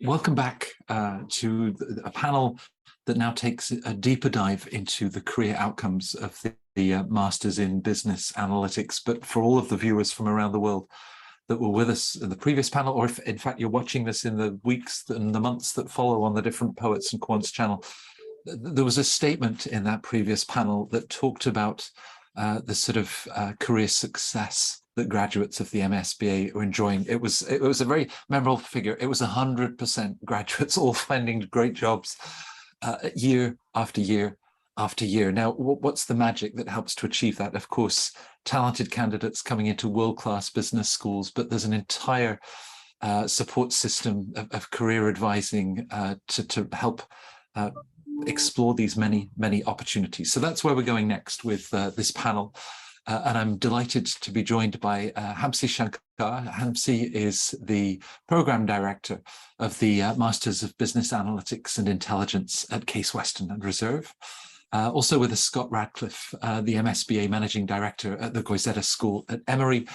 Welcome back to a panel that now takes a deeper dive into the career outcomes of the Masters in Business Analytics. But for all of the viewers from around the world that were with us in the previous panel, or if in fact you're watching this in the weeks and the months that follow on the different Poets and Quants channel, there was a statement in that previous panel that talked about the sort of career success that graduates of the MSBA are enjoying. It was a very memorable figure. It was 100% graduates all finding great jobs year after year after year. Now, what's the magic that helps to achieve that? Of course, talented candidates coming into world-class business schools, but there's an entire support system of career advising to help explore these many opportunities. So that's where we're going next with this panel. And I'm delighted to be joined by Hamsi Shankar. Hamsi is the Program Director of the Masters of Business Analytics and Intelligence at Case Western and Reserve. Also with us, Scott Radcliffe, the MSBA Managing Director at the Goizueta School at Emory,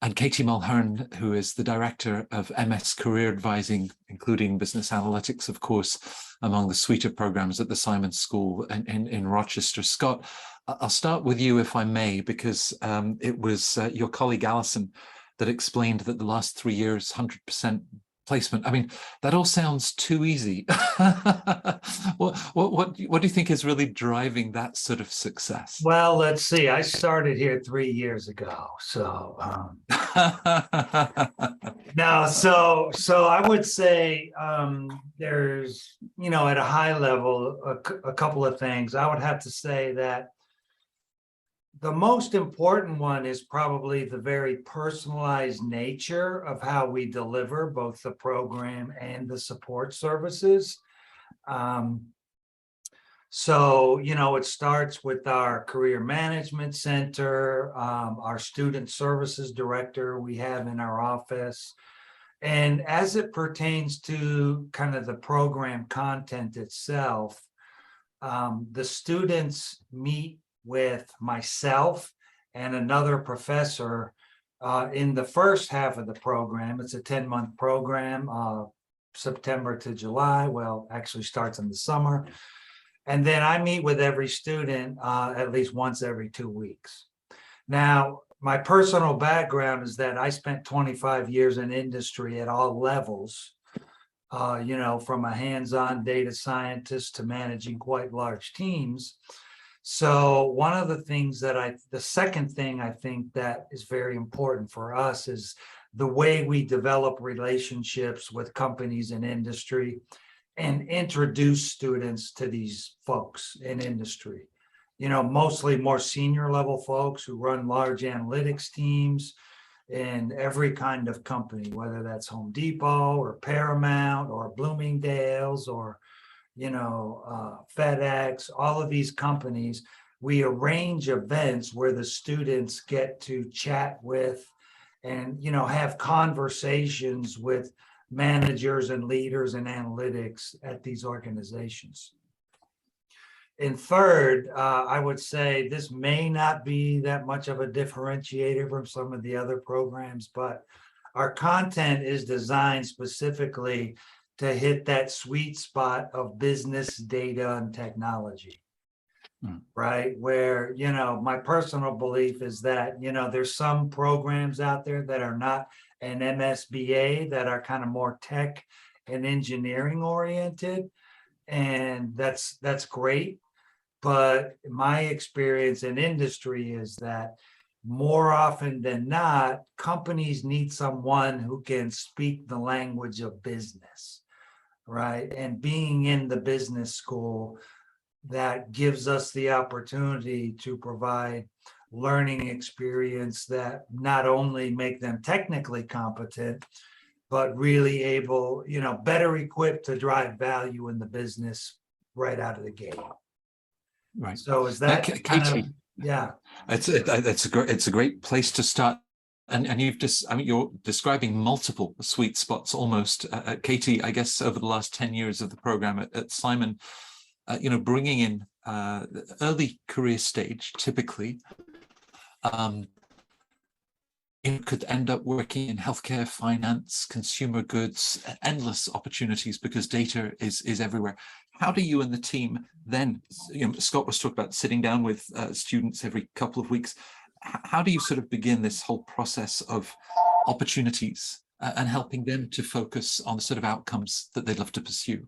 and Katie Mulhern, who is the Director of MS Career Advising, including Business Analytics, of course, among the suite of programs at the Simon School in Rochester. Scott, I'll start with you, if I may, because it was your colleague Alison that explained that the last 3 years, 100% placement. I mean, that all sounds too easy. What do you think is really driving that sort of success? Well, let's see. I started here 3 years ago, so no. So I would say there's, at a high level, a couple of things. I would have to say that the most important one is probably the very personalized nature of how we deliver both the program and the support services. So, it starts with our career management center, our student services director we have in our office. And as it pertains to kind of the program content itself, the students meet with myself and another professor in the first half of the program. It's a 10-month program, September to July. Well, actually starts in the summer. And then I meet with every student at least once every 2 weeks. Now, my personal background is that I spent 25 years in industry at all levels, from a hands-on data scientist to managing quite large teams. So one of the things the second thing I think that is very important for us is the way we develop relationships with companies in industry and introduce students to these folks in industry. Mostly more senior level folks who run large analytics teams in every kind of company, whether that's Home Depot or Paramount or Bloomingdale's or FedEx, all of these companies. We arrange events where the students get to chat with and, have conversations with managers and leaders in analytics at these organizations. And third, I would say this may not be that much of a differentiator from some of the other programs, but our content is designed specifically to hit that sweet spot of business data and technology, right? Where, my personal belief is that, there's some programs out there that are not an MSBA that are kind of more tech and engineering oriented. And that's great. But my experience in industry is that more often than not, companies need someone who can speak the language of business. Right. And being in the business school, that gives us the opportunity to provide learning experience that not only make them technically competent, but really able, better equipped to drive value in the business right out of the gate. Right. So is that Katie? Yeah. It's a great place to start. And you're describing multiple sweet spots almost. Katie, I guess over the last 10 years of the program at Simon, bringing in early career stage, typically, could end up working in healthcare, finance, consumer goods, endless opportunities because data is everywhere. How do you and the team then, Scott was talking about sitting down with students every couple of weeks. How do you sort of begin this whole process of opportunities and helping them to focus on the sort of outcomes that they'd love to pursue?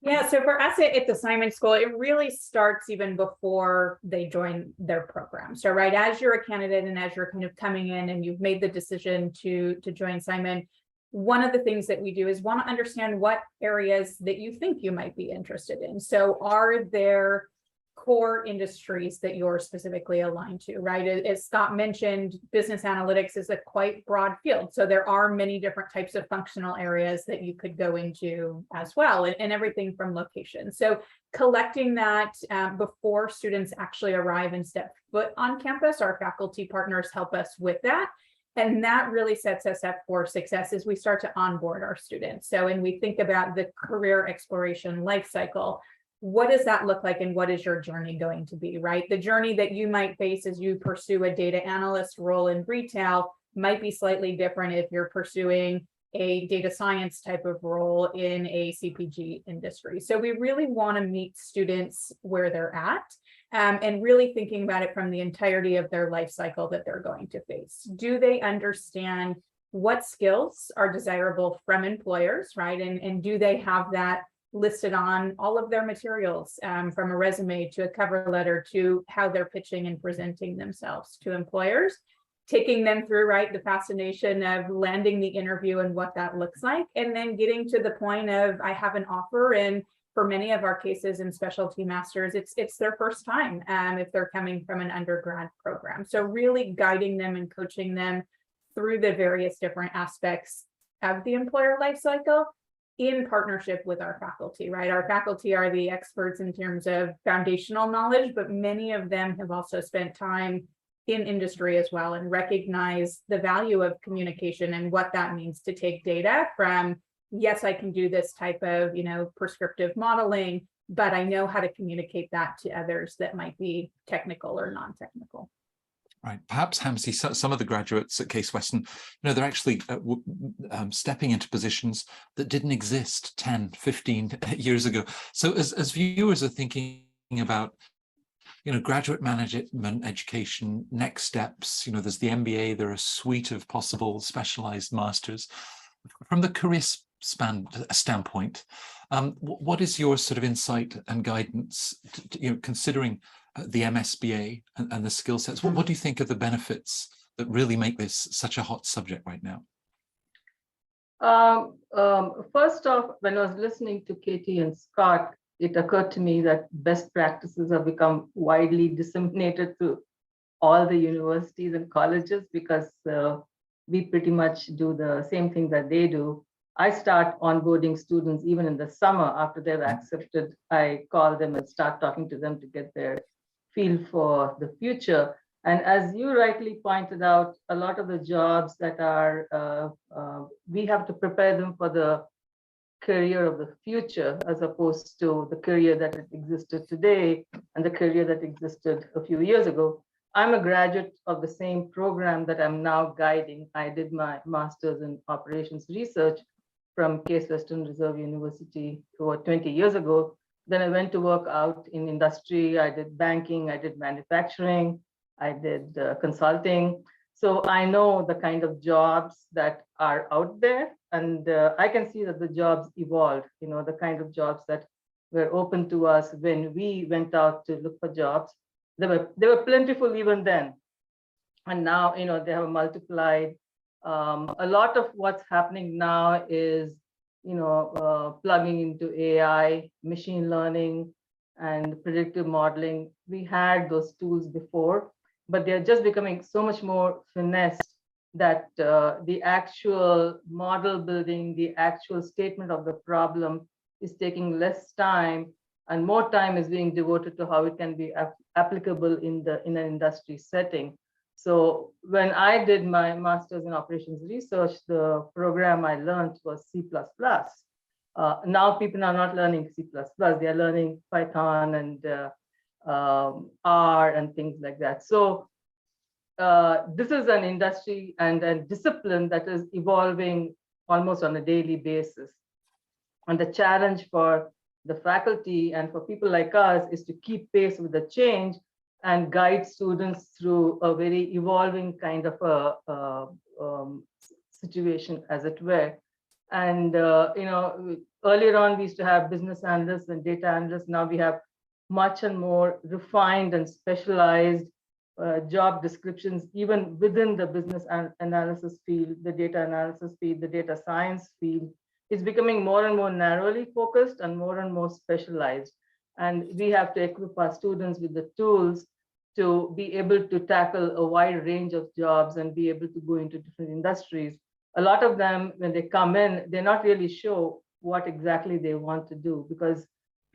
Yeah, so for us at the Simon School, it really starts even before they join their program. So right as you're a candidate and as you're kind of coming in and you've made the decision to join Simon, one of the things that we do is want to understand what areas that you think you might be interested in. So are there core industries that you're specifically aligned to, right? As Scott mentioned, business analytics is a quite broad field. So there are many different types of functional areas that you could go into as well, and everything from location. So collecting that before students actually arrive and step foot on campus, our faculty partners help us with that. And that really sets us up for success as we start to onboard our students. So when we think about the career exploration life cycle, what does that look like and what is your journey going to be, right? The journey that you might face as you pursue a data analyst role in retail might be slightly different if you're pursuing a data science type of role in a CPG industry. So we really want to meet students where they're at and really thinking about it from the entirety of their life cycle that they're going to face. Do they understand what skills are desirable from employers, right? And do they have that listed on all of their materials, from a resume to a cover letter to how they're pitching and presenting themselves to employers, taking them through, right, the fascination of landing the interview and what that looks like, and then getting to the point of I have an offer. And for many of our cases in specialty masters, it's their first time if they're coming from an undergrad program. So really guiding them and coaching them through the various different aspects of the employer life cycle in partnership with our faculty, right? Our faculty are the experts in terms of foundational knowledge, but many of them have also spent time in industry as well and recognize the value of communication and what that means to take data from, yes, I can do this type of, prescriptive modeling, but I know how to communicate that to others that might be technical or non-technical. Right. Perhaps, Hamsi, some of the graduates at Case Western, they're actually stepping into positions that didn't exist 10, 15 years ago. So as viewers are thinking about, graduate management education, next steps, there's the MBA, there are a suite of possible specialized masters. From the career standpoint, what is your sort of insight and guidance, considering the MSBA and the skill sets? What do you think are the benefits that really make this such a hot subject right now? First off, when I was listening to Katie and Scott, it occurred to me that best practices have become widely disseminated to all the universities and colleges because we pretty much do the same thing that they do. I start onboarding students even in the summer after they've accepted. I call them and start talking to them to get their feel for the future. And as you rightly pointed out, a lot of the jobs that are, we have to prepare them for the career of the future as opposed to the career that existed today and the career that existed a few years ago. I'm a graduate of the same program that I'm now guiding. I did my master's in operations research from Case Western Reserve University over 20 years ago. Then I went to work out in industry. I did banking, I did manufacturing, I did consulting. So I know the kind of jobs that are out there, and I can see that the jobs evolved, the kind of jobs that were open to us when we went out to look for jobs. They were plentiful even then. And now, they have multiplied. A lot of what's happening now is, plugging into AI, machine learning, and predictive modeling. We had those tools before, but they're just becoming so much more finessed that the actual model building, the actual statement of the problem is taking less time, and more time is being devoted to how it can be applicable in an industry setting. So when I did my master's in operations research, the program I learned was C++. Now people are not learning C++, they are learning Python and R and things like that. So this is an industry and a discipline that is evolving almost on a daily basis. And the challenge for the faculty and for people like us is to keep pace with the change and guide students through a very evolving kind of a situation, as it were. And earlier on, we used to have business analysts and data analysts. Now we have much and more refined and specialized job descriptions, even within the business analysis field, the data analysis field, the data science field is becoming more and more narrowly focused and more specialized. And we have to equip our students with the tools to be able to tackle a wide range of jobs and be able to go into different industries. A lot of them, when they come in, they're not really sure what exactly they want to do, because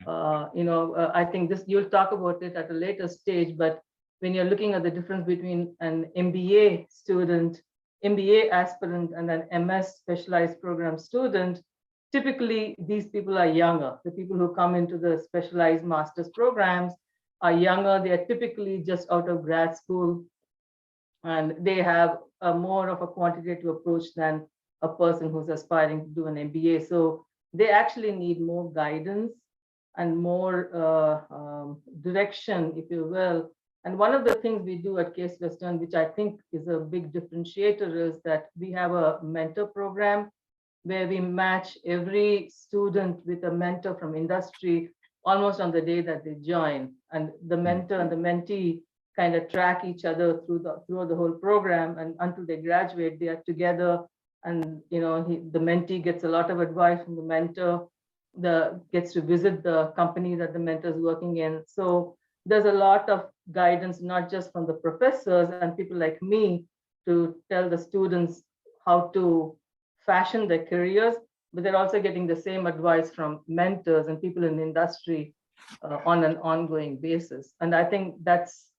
I think you'll talk about it at a later stage, but when you're looking at the difference between an MBA student, MBA aspirant, and an MS specialized program student, typically these people are younger. The people who come into the specialized master's programs are younger. They are typically just out of grad school, and they have more of a quantitative approach than a person who's aspiring to do an MBA. So they actually need more guidance and more direction, if you will. And one of the things we do at Case Western, which I think is a big differentiator, is that we have a mentor program where we match every student with a mentor from industry almost on the day that they join. And the mentor and the mentee kind of track each other through the whole program, and until they graduate, they are together. And the mentee gets a lot of advice from the mentor, gets to visit the company that the mentor is working in. So there's a lot of guidance, not just from the professors and people like me to tell the students how to fashion their careers, but they're also getting the same advice from mentors and people in the industry on an ongoing basis. And I think that's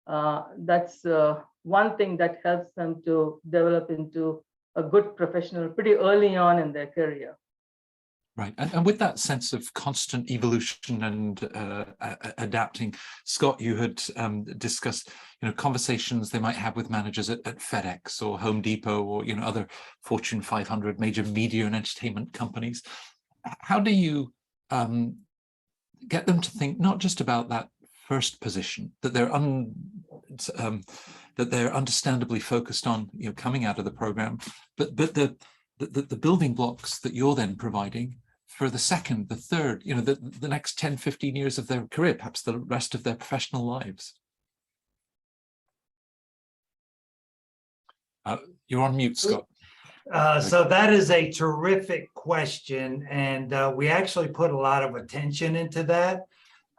one thing that helps them to develop into a good professional pretty early on in their career. Right, and with that sense of constant evolution and adapting, Scott, you had discussed, conversations they might have with managers at FedEx or Home Depot or other Fortune 500 major media and entertainment companies. How do you get them to think not just about that first position that they're understandably focused on, coming out of the program, but the building blocks that you're then providing for the second, the third, the next 10, 15 years of their career, perhaps the rest of their professional lives? You're on mute, Scott. So that is a terrific question. And we actually put a lot of attention into that.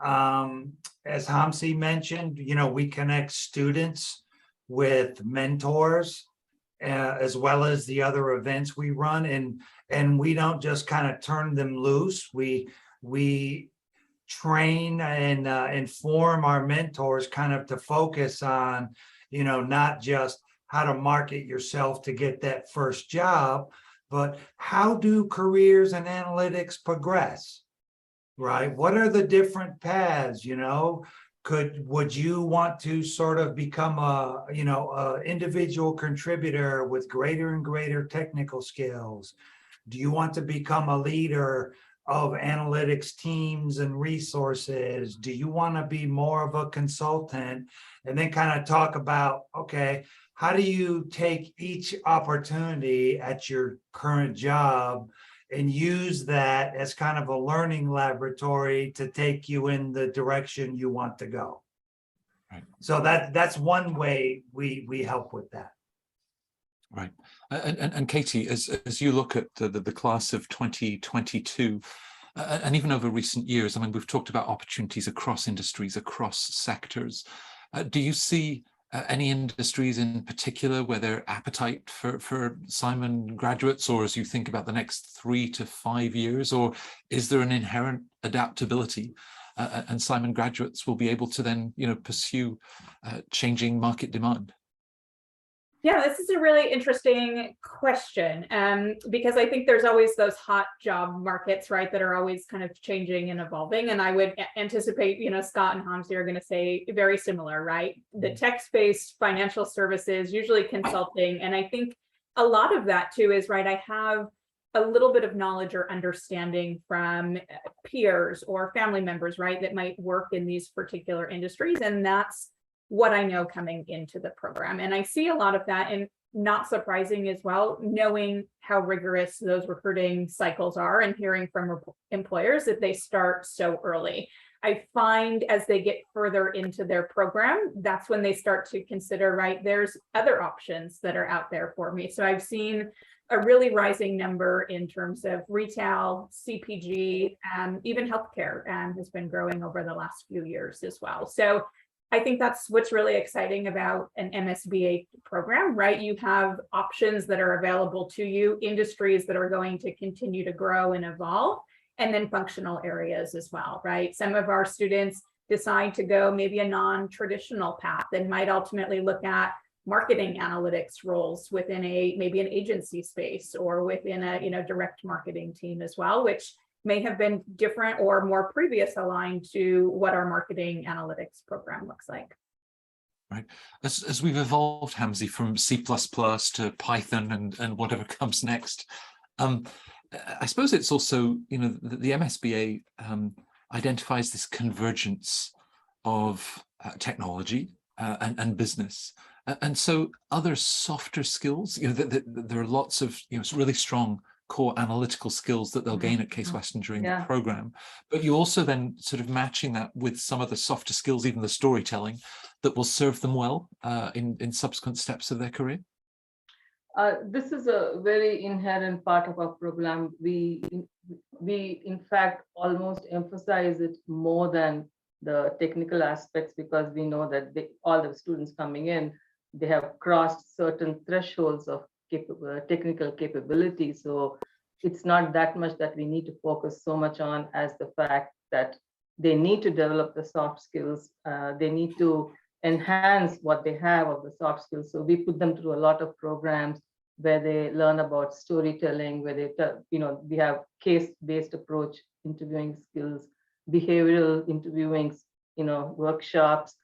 As Hamsi mentioned, we connect students with mentors, as well as the other events we run, and we don't just kind of turn them loose. We train and inform our mentors kind of to focus on, not just how to market yourself to get that first job, but how do careers in analytics progress, right? What are the different paths, would you want to sort of become a individual contributor with greater and greater technical skills? Do you want to become a leader of analytics teams and resources? Do you want to be more of a consultant? And then kind of talk about, okay, how do you take each opportunity at your current job and use that as kind of a learning laboratory to take you in the direction you want to go? Right. So that's one way we help with that. Right. And Katie, as you look at the class of 2022, and even over recent years, I mean, we've talked about opportunities across industries, across sectors. Do you see any industries in particular where their appetite for Simon graduates, or as you think about the next 3 to 5 years, or is there an inherent adaptability and Simon graduates will be able to then, pursue changing market demand? Yeah, this is a really interesting question, because I think there's always those hot job markets, right, that are always kind of changing and evolving. And I would anticipate, Scott and Hamzi are going to say very similar, right? The tech-based financial services, usually consulting. And I think a lot of that too is, right, I have a little bit of knowledge or understanding from peers or family members, right, that might work in these particular industries. And that's what I know coming into the program. And I see a lot of that, and not surprising as well, knowing how rigorous those recruiting cycles are and hearing from employers that they start so early. I find as they get further into their program, that's when they start to consider, right, there's other options that are out there for me. So I've seen a really rising number in terms of retail, CPG, even healthcare has been growing over the last few years as well. So I think that's what's really exciting about an MSBA program, right? You have options that are available to you, industries that are going to continue to grow and evolve, and then functional areas as well, right? Some of our students decide to go maybe a non-traditional path and might ultimately look at marketing analytics roles within maybe an agency space or within a direct marketing team as well, which may have been different or more previous aligned to what our marketing analytics program looks like. Right. As we've evolved, Hamzi, from C++ to Python and whatever comes next, I suppose it's also, the MSBA identifies this convergence of technology and business. And so other softer skills, there are lots of really strong core analytical skills that they'll gain at Case Western during the program, but you also then sort of matching that with some of the softer skills, even the storytelling, that will serve them well in subsequent steps of their career. This is a very inherent part of our program. We in fact almost emphasize it more than the technical aspects, because we know that all the students coming in, they have crossed certain thresholds of technical capability. So it's not that much that we need to focus so much on as the fact that they need to develop the soft skills. They need to enhance what they have of the soft skills. So we put them through a lot of programs where they learn about storytelling, where they, we have case-based approach interviewing skills, behavioral interviewing, workshops.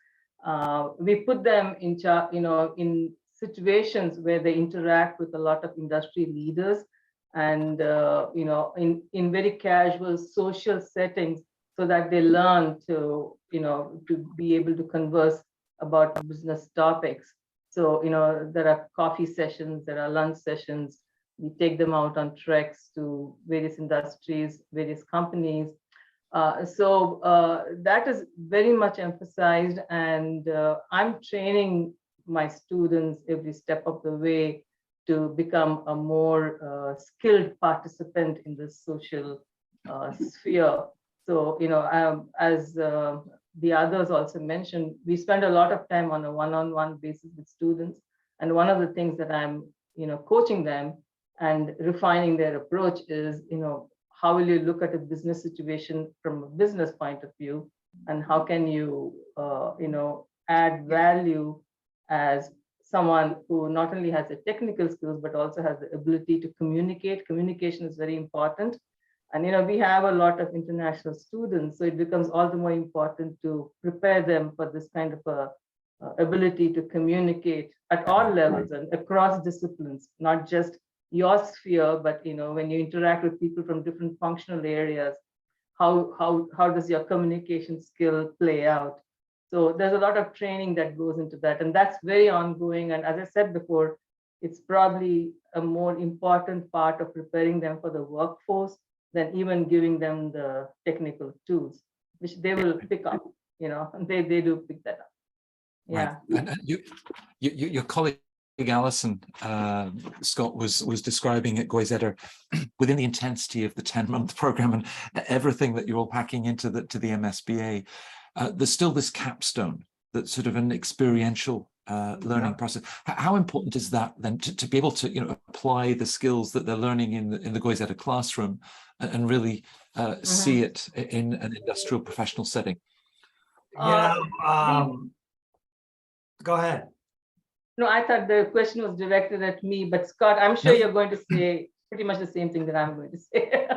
We put them in situations where they interact with a lot of industry leaders, and in very casual social settings, so that they learn to be able to converse about business topics. So there are coffee sessions, there are lunch sessions. We take them out on treks to various industries, various companies. So that is very much emphasized, and I'm training my students every step of the way to become a more skilled participant in the social sphere. So, as the others also mentioned, we spend a lot of time on a one-on-one basis with students. And one of the things that I'm, coaching them and refining their approach is, how will you look at a business situation from a business point of view? And how can you, add value as someone who not only has the technical skills, but also has the ability to communicate. Communication is very important. And we have a lot of international students, so it becomes all the more important to prepare them for this kind of a ability to communicate at all levels and across disciplines, not just your sphere, but when you interact with people from different functional areas, how does your communication skill play out? So there's a lot of training that goes into that, and that's very ongoing. And as I said before, it's probably a more important part of preparing them for the workforce than even giving them the technical tools, which they will pick up. They do pick that up. Yeah. Right. And your colleague Alison Scott was describing at Goizueta within the intensity of the 10-month program and everything that you're all packing into the MSBA. There's still this capstone that's sort of an experiential learning process. How important is that then to be able to apply the skills that they're learning in the Goizueta classroom and really see it in an industrial professional setting? Go ahead. No, I thought the question was directed at me, but Scott, I'm sure you're going to say pretty much the same thing that I'm going to say.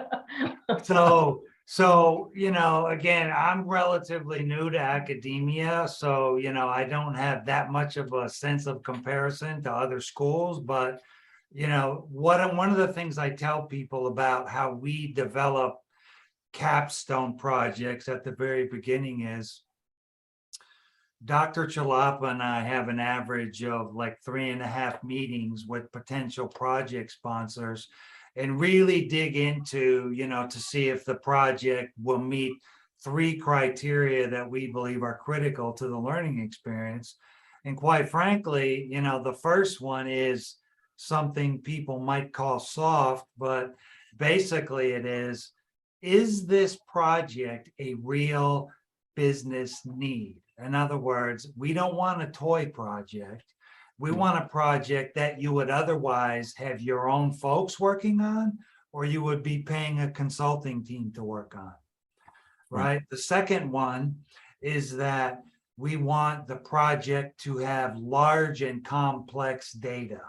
So, again, I'm relatively new to academia, so, I don't have that much of a sense of comparison to other schools, but, one of the things I tell people about how we develop capstone projects at the very beginning is Dr. Chalapa and I have an average of like 3.5 meetings with potential project sponsors and really dig into, to see if the project will meet 3 criteria that we believe are critical to the learning experience. And quite frankly, the first one is something people might call soft, but basically it is this project a real business need? In other words, we don't want a toy project. We want a project that you would otherwise have your own folks working on, or you would be paying a consulting team to work on, right? The second one is that we want the project to have large and complex data.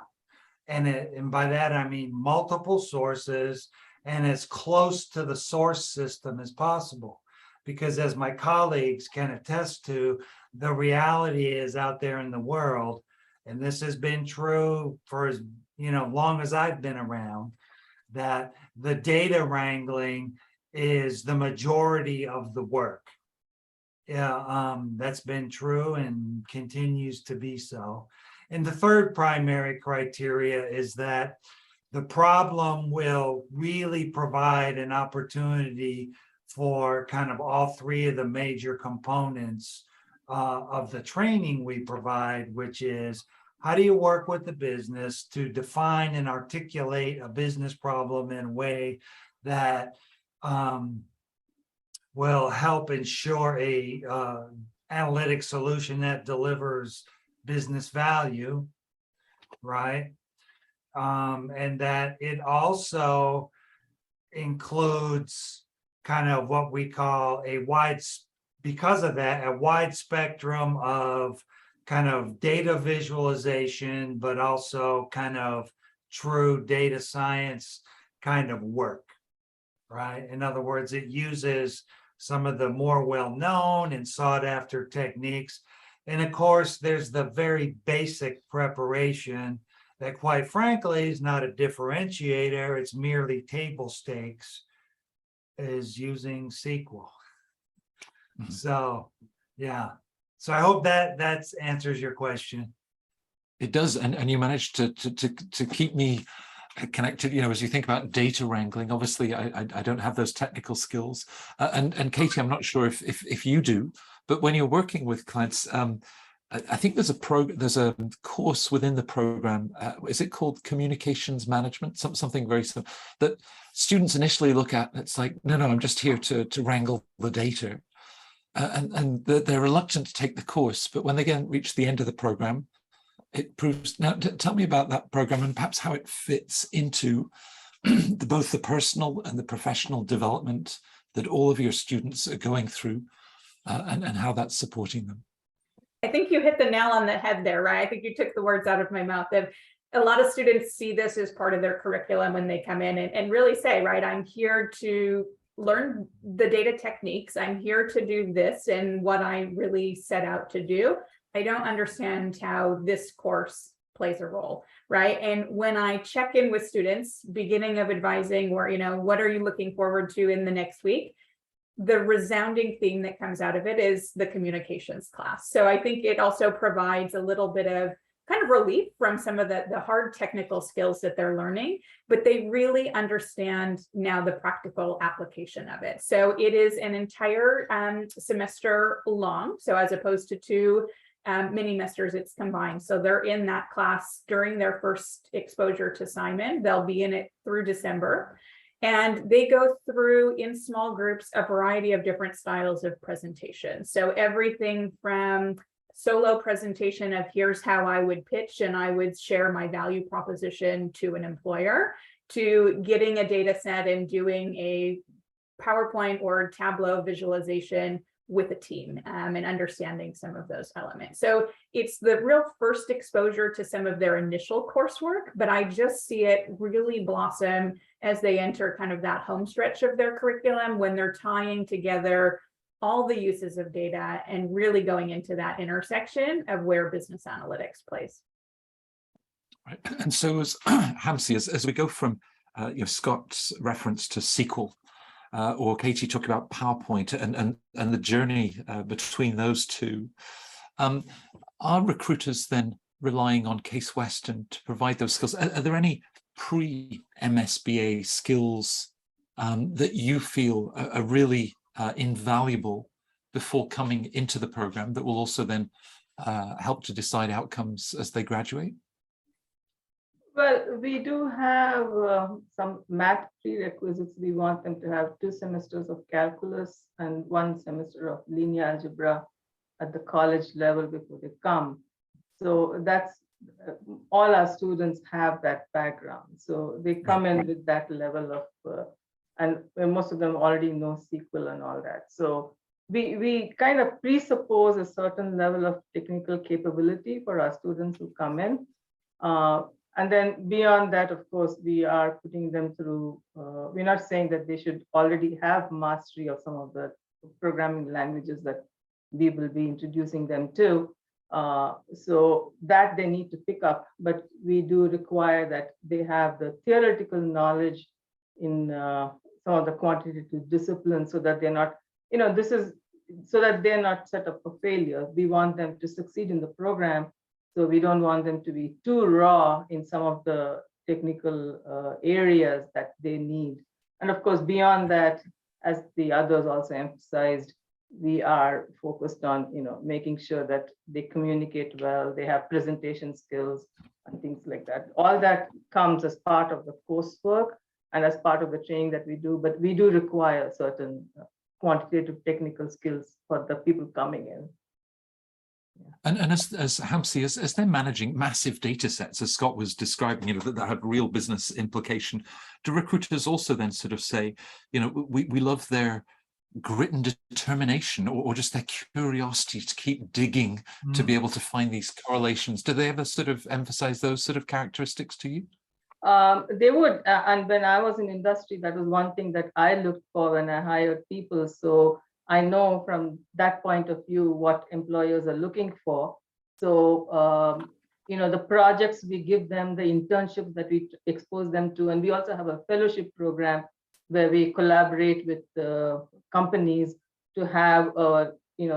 And by that, I mean multiple sources and as close to the source system as possible. Because as my colleagues can attest to, the reality is out there in the world, and this has been true for as long as I've been around, that the data wrangling is the majority of the work. That's been true and continues to be so. And the third primary criteria is that the problem will really provide an opportunity for kind of all 3 of the major components of the training we provide, which is how do you work with the business to define and articulate a business problem in a way that will help ensure a analytic solution that delivers business value, right? And that it also includes kind of what we call a wide spectrum of kind of data visualization, but also kind of true data science kind of work, right? In other words, it uses some of the more well-known and sought-after techniques. And of course, there's the very basic preparation that, quite frankly, is not a differentiator. It's merely table stakes, is using SQL. So, yeah. So I hope that answers your question. It does, and you managed to keep me connected. As you think about data wrangling, obviously I don't have those technical skills, and Katie, I'm not sure if you do, but when you're working with clients, I think there's a course within the program. Is it called communications management? Something very similar that students initially look at. It's like, no, I'm just here to wrangle the data. And they're reluctant to take the course, but when they reach the end of the program, it proves. Now, tell me about that program and perhaps how it fits into both the personal and the professional development that all of your students are going through, and how that's supporting them. I think you hit the nail on the head there, right? I think you took the words out of my mouth. That a lot of students see this as part of their curriculum when they come in and really say, right, I'm here to learn the data techniques. I'm here to do this and what I really set out to do. I don't understand how this course plays a role, right? And when I check in with students, beginning of advising, or, what are you looking forward to in the next week? The resounding theme that comes out of it is the communications class. So I think it also provides a little bit of kind of relief from some of the hard technical skills that they're learning, but they really understand now the practical application of it. So it is an entire semester long. So as opposed to 2 mini-mesters, it's combined. So they're in that class during their first exposure to Simon. They'll be in it through December. And they go through in small groups a variety of different styles of presentation. So everything from solo presentation of here's how I would pitch and I would share my value proposition to an employer, to getting a data set and doing a PowerPoint or Tableau visualization with a team and understanding some of those elements. So it's the real first exposure to some of their initial coursework, but I just see it really blossom as they enter kind of that home stretch of their curriculum when they're tying together all the uses of data and really going into that intersection of where business analytics plays. Right. And so as Hamsi, as we go from Scott's reference to SQL, or Katie talked about PowerPoint and the journey between those two, are recruiters then relying on Case Western to provide those skills? Are there any pre-MSBA skills that you feel are really invaluable before coming into the program that will also then help to decide outcomes as they graduate? Well, we do have some math prerequisites. We want them to have 2 semesters of calculus and 1 semester of linear algebra at the college level before they come. So that's all our students have that background. So they come in with that level of, and most of them already know SQL and all that. So we kind of presuppose a certain level of technical capability for our students who come in. And then beyond that, of course, we are putting them through, we're not saying that they should already have mastery of some of the programming languages that we will be introducing them to. So that they need to pick up, but we do require that they have the theoretical knowledge in some of the quantitative disciplines so that they're not, this is so that they're not set up for failure. We want them to succeed in the program. So we don't want them to be too raw in some of the technical areas that they need. And of course, beyond that, as the others also emphasized, we are focused on making sure that they communicate well, they have presentation skills and things like that. All that comes as part of the coursework and as part of the training that we do, but we do require certain quantitative technical skills for the people coming in. And as Hamsi, as they're managing massive data sets, as Scott was describing, that have real business implication, do recruiters also then sort of say, we love their grit and determination, or just their curiosity to keep digging to be able to find these correlations? Do they ever sort of emphasize those sort of characteristics to you? They would, and when I was in industry, that was one thing that I looked for when I hired people. So I know from that point of view what employers are looking for. So, the projects we give them, the internships that we expose them to, and we also have a fellowship program where we collaborate with companies to have,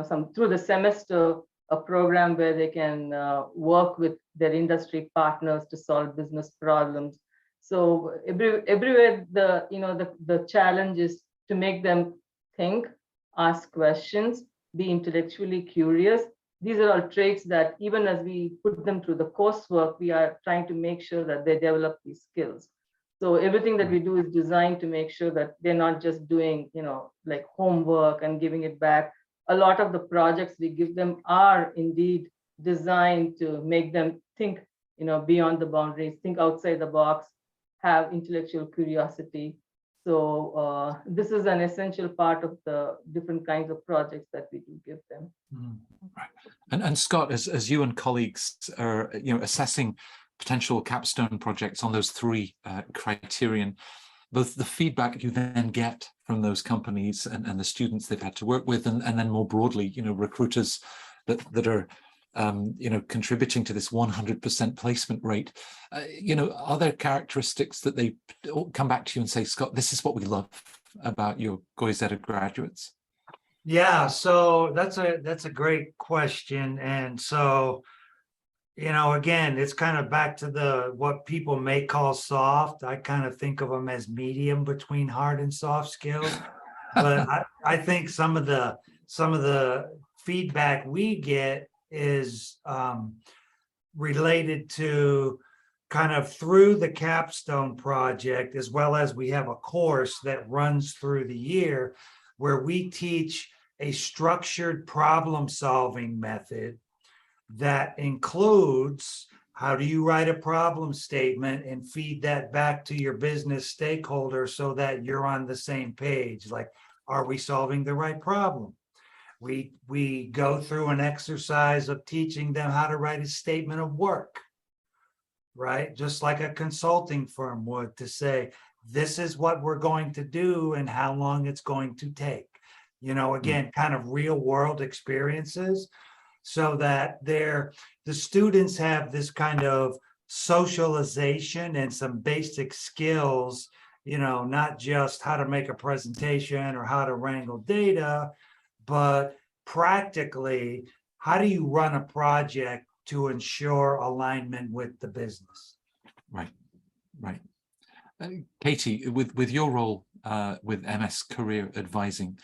some through the semester, a program where they can work with their industry partners to solve business problems. So everywhere the challenge is to make them think, ask questions, be intellectually curious. These are all traits that even as we put them through the coursework, we are trying to make sure that they develop these skills. So everything that we do is designed to make sure that they're not just doing, like homework and giving it back. A lot of the projects we give them are indeed designed to make them think, beyond the boundaries, think outside the box, have intellectual curiosity. So this is an essential part of the different kinds of projects that we do give them. Right. And Scott, as you and colleagues are assessing potential capstone projects on those 3 criterion, both the feedback you then get from those companies and the students they've had to work with, and then more broadly, recruiters that are contributing to this 100% placement rate, are there characteristics that they come back to you and say, Scott, this is what we love about your Goizueta graduates? Yeah, so that's a great question. And so, again, it's kind of back to what people may call soft. I kind of think of them as medium between hard and soft skills. But I think some of the feedback we get is related to kind of through the capstone project, as well as we have a course that runs through the year where we teach a structured problem solving method that includes how do you write a problem statement and feed that back to your business stakeholders so that you're on the same page. Like, are we solving the right problem? We go through an exercise of teaching them how to write a statement of work, right? Just like a consulting firm would, to say, this is what we're going to do and how long it's going to take. Again, kind of real world experiences, so that the students have this kind of socialization and some basic skills, not just how to make a presentation or how to wrangle data, but practically, how do you run a project to ensure alignment with the business? Right. Katie, with your role with MS Career Advising,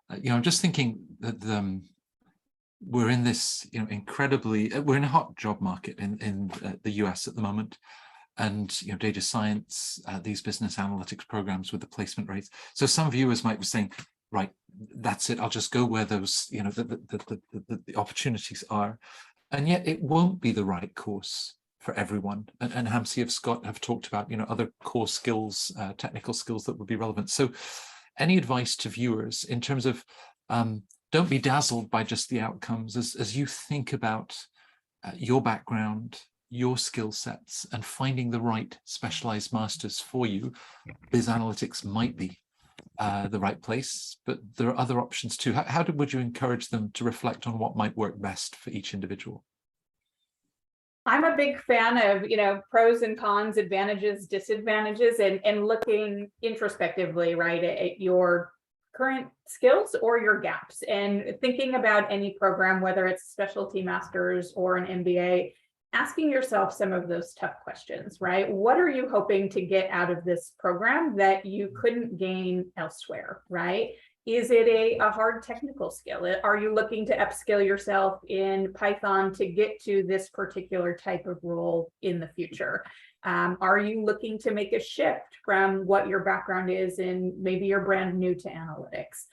I'm just thinking that we're in this, we're in a hot job market in the US at the moment, and data science, these business analytics programs with the placement rates. So some viewers might be saying, right, that's it, I'll just go where those, the opportunities are, and yet it won't be the right course for everyone. And Hamsi and Scott have talked about, other core skills, technical skills that would be relevant. So any advice to viewers in terms of, don't be dazzled by just the outcomes as you think about your background, your skill sets, and finding the right specialized masters for you. Biz analytics might be the right place, but there are other options too. How would you encourage them to reflect on what might work best for each individual? I'm a big fan of, pros and cons, advantages, disadvantages, and looking introspectively, right, at your current skills or your gaps, and thinking about any program, whether it's specialty masters or an MBA, asking yourself some of those tough questions, right? What are you hoping to get out of this program that you couldn't gain elsewhere, right? Is it a hard technical skill? Are you looking to upskill yourself in Python to get to this particular type of role in the future? Are you looking to make a shift from what your background is and maybe you're brand new to analytics?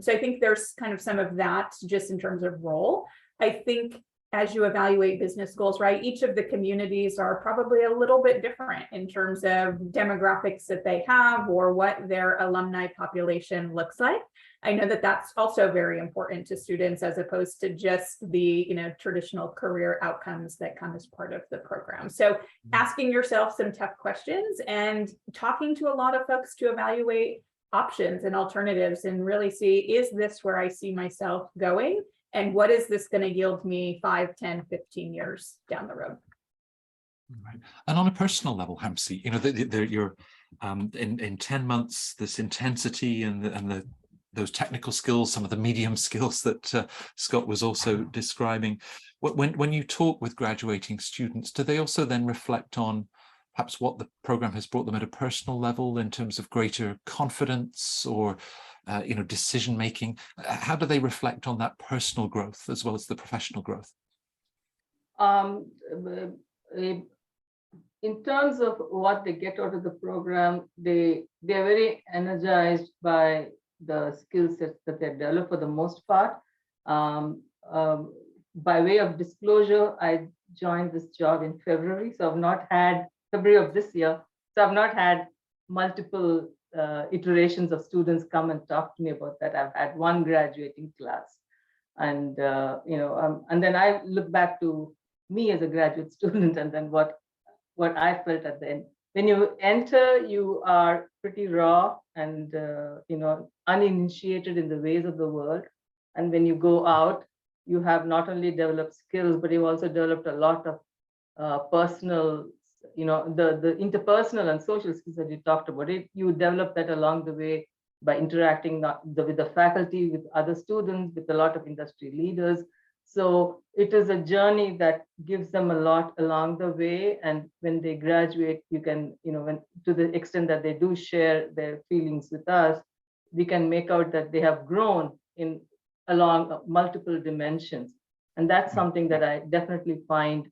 So I think there's kind of some of that just in terms of role. I think as you evaluate business goals, right, each of the communities are probably a little bit different in terms of demographics that they have or what their alumni population looks like. I know that that's also very important to students as opposed to just the traditional career outcomes that come as part of the program. So asking yourself some tough questions and talking to a lot of folks to evaluate options and alternatives and really see, is this where I see myself going? And what is this going to yield me 5, 10, 15 years down the road? Right. And on a personal level, Hamsi, you're in 10 months, this intensity and those technical skills, some of the medium skills that Scott was also describing. When you talk with graduating students, do they also then reflect on perhaps what the program has brought them at a personal level in terms of greater confidence or decision making? How do they reflect on that personal growth as well as the professional growth? In terms of what they get out of the program, they're very energized by the skill sets that they develop for the most part. By way of disclosure, I joined this job in February, so I've not had February of this year, so I've not had multiple iterations of students come and talk to me about that. I've had one graduating class, and and then I look back to me as a graduate student, and then what I felt at the end. When you enter, you are pretty raw and uninitiated in the ways of the world, and when you go out, you have not only developed skills, but you've also developed a lot of personal, the interpersonal and social skills that you talked about. You develop that along the way by interacting with the faculty, with other students, with a lot of industry leaders. So it is a journey that gives them a lot along the way. And when they graduate, you can, to the extent that they do share their feelings with us, we can make out that they have grown along multiple dimensions. And that's something that I definitely find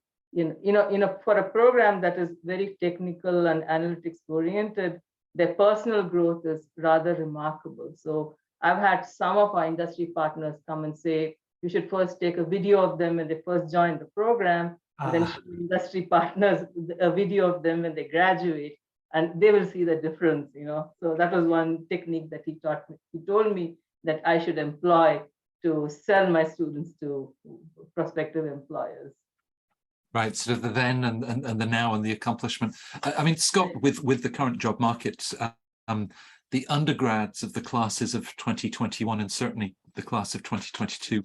for a program that is very technical and analytics oriented, their personal growth is rather remarkable. So I've had some of our industry partners come and say, you should first take a video of them when they first join the program, and then show industry partners a video of them when they graduate, and they will see the difference. So that was one technique that he taught me. He told me that I should employ to sell my students to prospective employers. Right, sort of the then and the now and the accomplishment. I mean, Scott, with the current job market, the undergrads of the classes of 2021 and certainly the class of 2022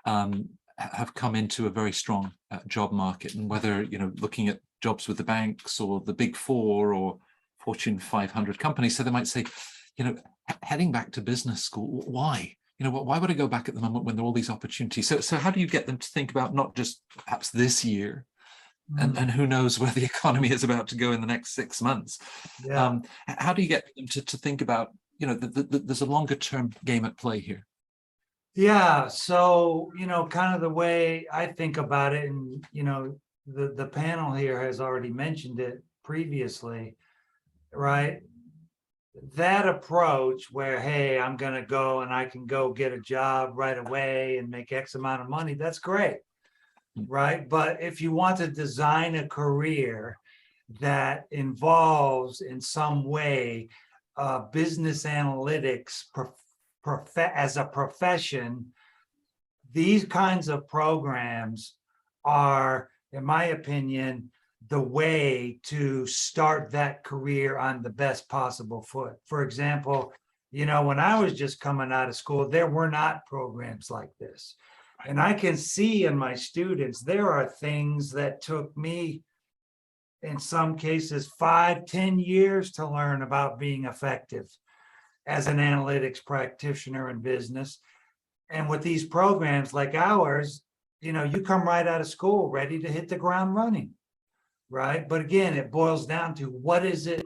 have come into a very strong job market. And whether, you know, looking at jobs with the banks or the big four or Fortune 500 companies, so they might say, you know, heading back to business school, why? You know, why would I go back at the moment when there are all these opportunities? So how do you get them to think about not just perhaps this year, and who knows where the economy is about to go in the next 6 months? Yeah. How do you get them to think about, you know, there's a longer term game at play here? Yeah, so, you know, kind of the way I think about it, and, you know, the panel here has already mentioned it previously, right? That approach where, hey, I'm going to go and I can go get a job right away and make X amount of money, that's great, right? But if you want to design a career that involves in some way business analytics as a profession, these kinds of programs are, in my opinion, the way to start that career on the best possible foot. For example, you know, when I was just coming out of school, there were not programs like this. And I can see in my students, there are things that took me, in some cases, 5-10 years to learn about being effective as an analytics practitioner in business. And with these programs like ours, you know, you come right out of school ready to hit the ground running, right? But again, it boils down to what is it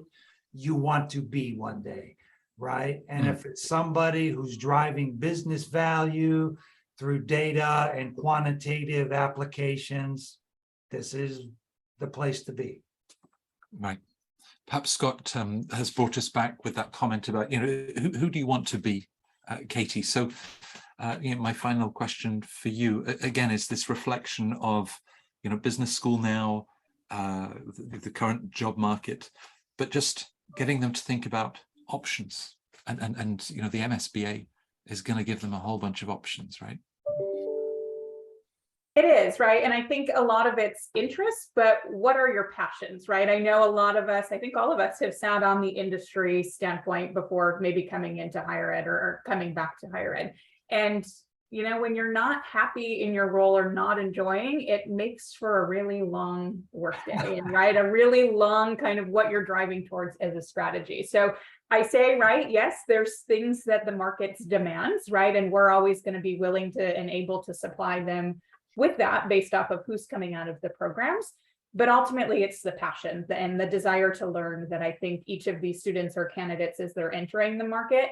you want to be one day, right? And if it's somebody who's driving business value through data and quantitative applications, this is the place to be. Right. Perhaps Scott has brought us back with that comment about, you know, who do you want to be, Katie? So, you know, my final question for you, again, is this reflection of, you know, business school now, the current job market, but just getting them to think about options. And you know, the MSBA is going to give them a whole bunch of options, right? It is, right? And I think a lot of it's interest, but what are your passions, right? I know a lot of us, I think all of us have sat on the industry standpoint before maybe coming into higher ed or coming back to higher ed. And, you know, when you're not happy in your role or not enjoying, it makes for a really long workday, and right, a really long kind of what you're driving towards as a strategy. So I say, right, yes, there's things that the markets demands, right? And we're always going to be willing to and able to supply them with that based off of who's coming out of the programs. But ultimately, it's the passion and the desire to learn that I think each of these students or candidates, as they're entering the market,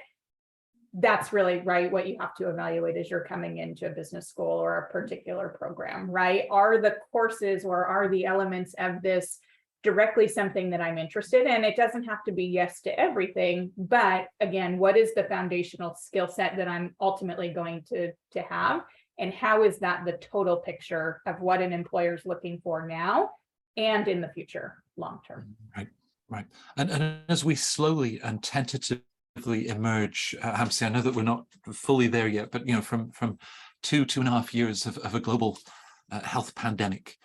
that's really right what you have to evaluate as you're coming into a business school or a particular program, right? Are the courses or are the elements of this directly something that I'm interested in? It doesn't have to be yes to everything, but again, what is the foundational skill set that I'm ultimately going to have? And how is that the total picture of what an employer is looking for now and in the future, long term? Right, right. And as we slowly and tentatively emerge, Hamsi, I know that we're not fully there yet, but you know, from 2.5 years of a global health pandemic,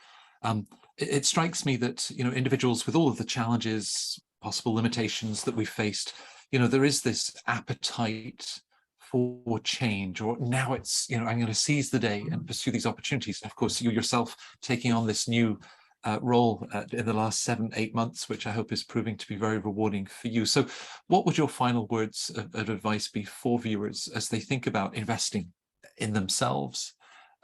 it strikes me that, you know, individuals with all of the challenges, possible limitations that we faced, you know, there is this appetite for change, or now it's, you know, I'm going to seize the day and pursue these opportunities. And of course, you yourself taking on this new role in the last 7-8 months, which I hope is proving to be very rewarding for you. So what would your final words of advice be for viewers as they think about investing in themselves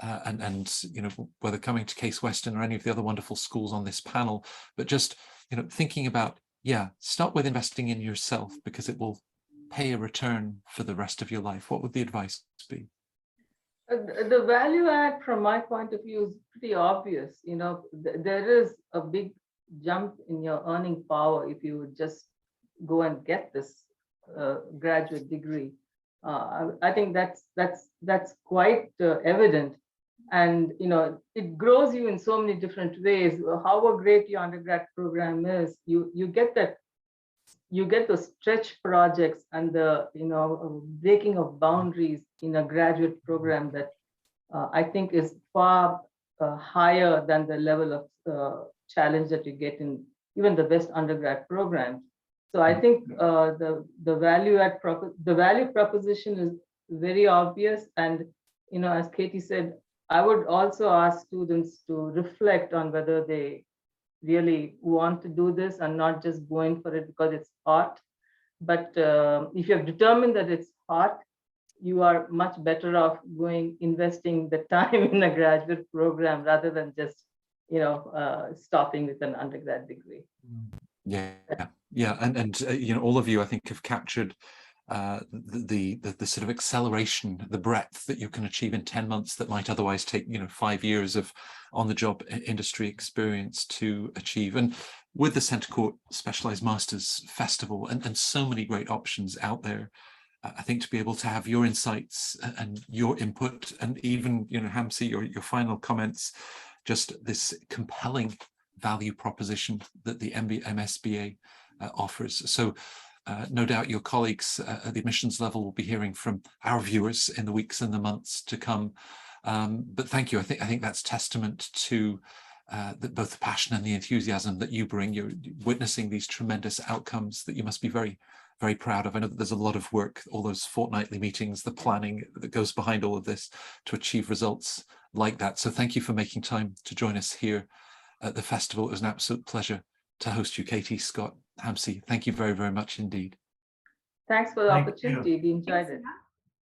and you know, whether coming to Case Western or any of the other wonderful schools on this panel, but just, you know, thinking about, yeah, start with investing in yourself because it will pay a return for the rest of your life. What would the advice be? The value add from my point of view is pretty obvious. You know, there is a big jump in your earning power if you would just go and get this graduate degree. I think that's quite evident. And, you know, it grows you in so many different ways. However great your undergrad program is, you get that you get those stretch projects and the breaking of boundaries in a graduate program that I think is far higher than the level of challenge that you get in even the best undergrad programs. So I think the value proposition is very obvious. And as Katie said, I would also ask students to reflect on whether they really want to do this and not just going for it because it's hot. But if you have determined that it's hot, you are much better off investing the time in a graduate program rather than just stopping with an undergrad degree. Yeah, and all of you, I think, have captured the sort of acceleration, the breadth that you can achieve in 10 months that might otherwise take 5 years of on-the-job industry experience to achieve. And with the Centre Court Specialised Masters Festival and so many great options out there, I think to be able to have your insights and your input, and even Hamsi, your final comments, just this compelling value proposition that the MSBA offers. So no doubt your colleagues at the admissions level will be hearing from our viewers in the weeks and the months to come. But thank you. I think that's testament to both the passion and the enthusiasm that you bring. You're witnessing these tremendous outcomes that you must be very, very proud of. I know that there's a lot of work, all those fortnightly meetings, the planning that goes behind all of this to achieve results like that. So thank you for making time to join us here at the festival. It was an absolute pleasure to host you, Katie, Scott, Hamsi. Thank you very, very much indeed. Thanks for the opportunity. We enjoyed it.